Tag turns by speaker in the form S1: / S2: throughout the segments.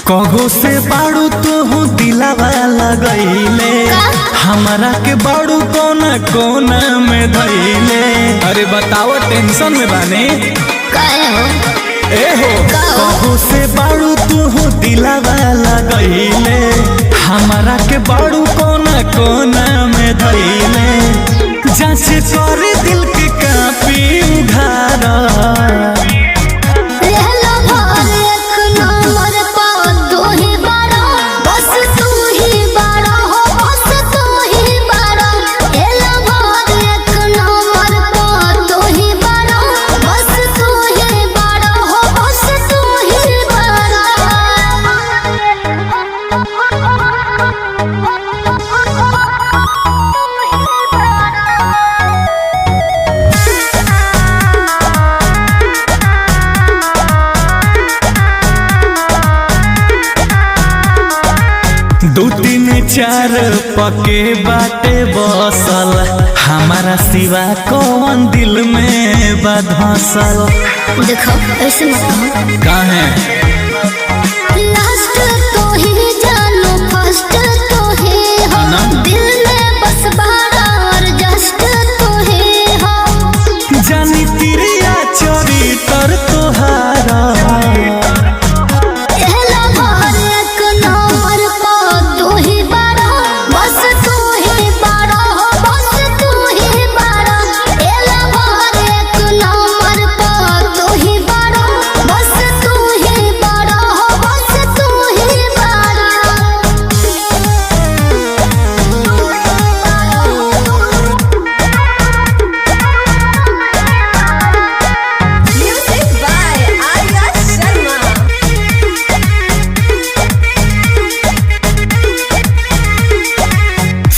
S1: कगो से बाड़ू तू दिलावा लगैले हमारा के बाड़ू कोना कोना में धैले। अरे बताओ टेंशन में बाने ए हो। कगो से बाड़ू तू दिलावा लगैले हमारा के बाड़ू कोना कोना में धैले। जांच कर दिल के कापी उघारा दो तीन चार पके बाटे बसल हमारा सिवा कौन दिल में बधसल।
S2: देखो ऐसे मत
S1: काहे
S2: लास्ट तो ही जानो फर्स्ट तो ही हो दिल में बस बारा और जस्ट तो ही हो
S1: जानी तिरिया चोरी तर तोहारा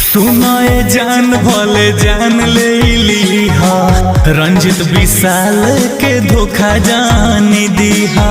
S1: सुनाए जान भले जान ले ली हा रंजित विशाल के धोखा जान दी हा।